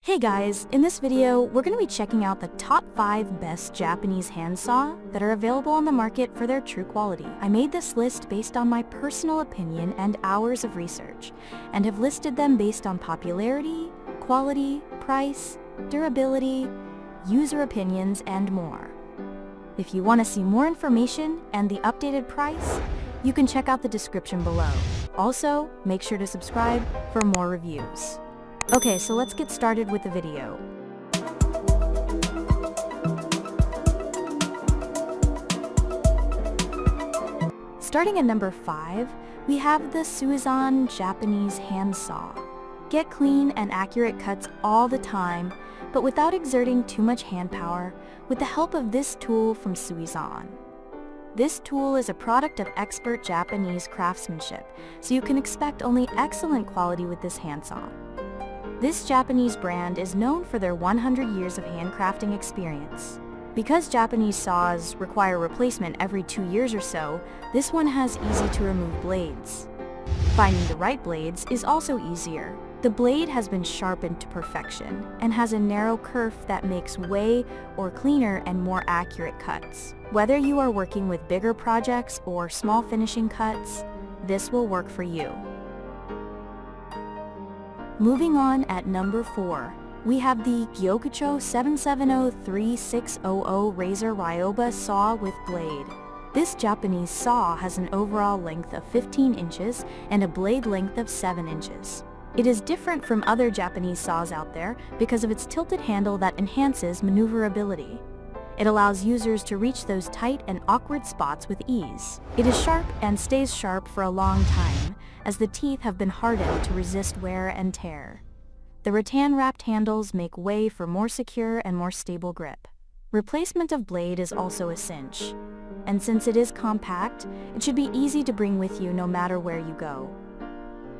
Hey guys, in this video, we're going to be checking out the top 5 best Japanese handsaw that are available on the market for their true quality. I made this list based on my personal opinion and hours of research, and have listed them based on popularity, quality, price, durability, user opinions, and more. If you want to see more information and the updated price, you can check out the description below. Also, make sure to subscribe for more reviews. Okay, so let's get started with the video. Starting at number 5, we have the Suizan Japanese handsaw. Get clean and accurate cuts all the time, but without exerting too much hand power, with the help of this tool from Suizan. This tool is a product of expert Japanese craftsmanship, so you can expect only excellent quality with this handsaw. This Japanese brand is known for their 100 years of handcrafting experience. Because Japanese saws require replacement every 2 years or so, this one has easy-to-remove blades. Finding the right blades is also easier. The blade has been sharpened to perfection and has a narrow kerf that makes way or cleaner and more accurate cuts. Whether you are working with bigger projects or small finishing cuts, this will work for you. Moving on at number 4, we have the Gyokucho 770-3600 Razor Ryoba saw with blade. This Japanese saw has an overall length of 15 inches and a blade length of 7 inches. It is different from other Japanese saws out there because of its tilted handle that enhances maneuverability. It allows users to reach those tight and awkward spots with ease. It is sharp and stays sharp for a long time, as the teeth have been hardened to resist wear and tear. The rattan-wrapped handles make way for more secure and more stable grip. Replacement of blade is also a cinch, and since it is compact, it should be easy to bring with you no matter where you go.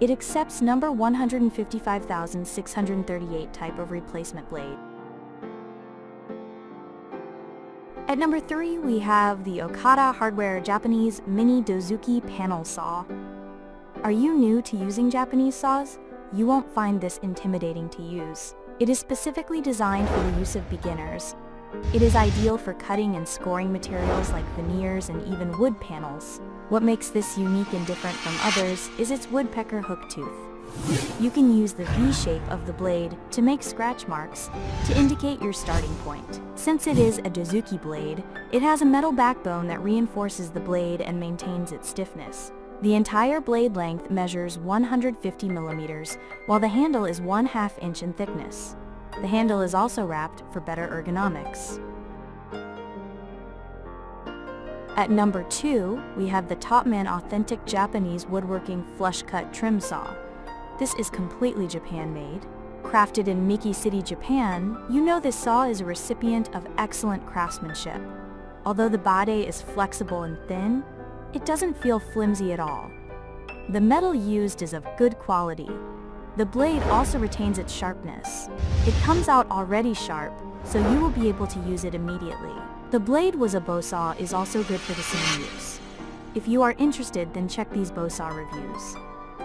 It accepts number 155,638 type of replacement blade. At number 3, we have the Okada Hardware Japanese Mini Dozuki Panel Saw. Are you new to using Japanese saws? You won't find this intimidating to use. It is specifically designed for the use of beginners. It is ideal for cutting and scoring materials like veneers and even wood panels. What makes this unique and different from others is its woodpecker hook tooth. You can use the V shape of the blade to make scratch marks to indicate your starting point. Since it is a Dozuki blade, it has a metal backbone that reinforces the blade and maintains its stiffness. The entire blade length measures 150 millimeters, while the handle is 1/2 inch in thickness. The handle is also wrapped for better ergonomics. At number 2, we have the Topman Authentic Japanese Woodworking Flush Cut Trim Saw. This is completely Japan-made. Crafted in Miki City, Japan, you know this saw is a recipient of excellent craftsmanship. Although the bade is flexible and thin, it doesn't feel flimsy at all. The metal used is of good quality. The blade also retains its sharpness. It comes out already sharp, so you will be able to use it immediately. The blade was a bow saw is also good for the same use. If you are interested, then check these bow saw reviews.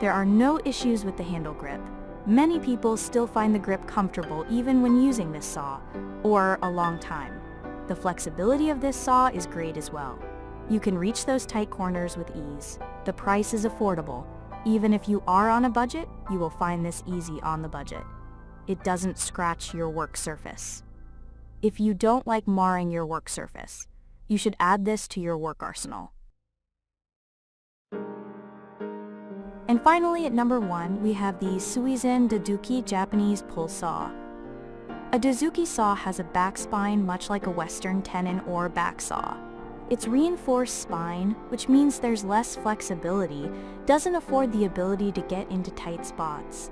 There are no issues with the handle grip. Many people still find the grip comfortable even when using this saw, or a long time. The flexibility of this saw is great as well. You can reach those tight corners with ease. The price is affordable. Even if you are on a budget, you will find this easy on the budget. It doesn't scratch your work surface. If you don't like marring your work surface, you should add this to your work arsenal. And finally, at number 1, we have the Suizan Dozuki Japanese Pull Saw. A Dozuki saw has a back spine much like a Western tenon or back saw. Its reinforced spine, which means there's less flexibility, doesn't afford the ability to get into tight spots.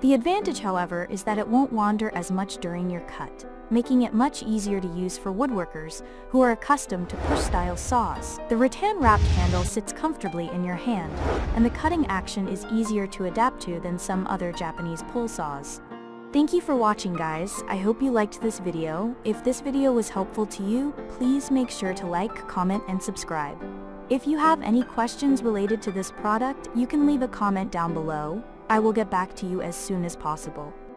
The advantage, however, is that it won't wander as much during your cut, making it much easier to use for woodworkers who are accustomed to push-style saws. The rattan-wrapped handle sits comfortably in your hand, and the cutting action is easier to adapt to than some other Japanese pull saws. Thank you for watching, guys. I hope you liked this video. If this video was helpful to you, please make sure to like, comment, and subscribe. If you have any questions related to this product, you can leave a comment down below. I will get back to you as soon as possible.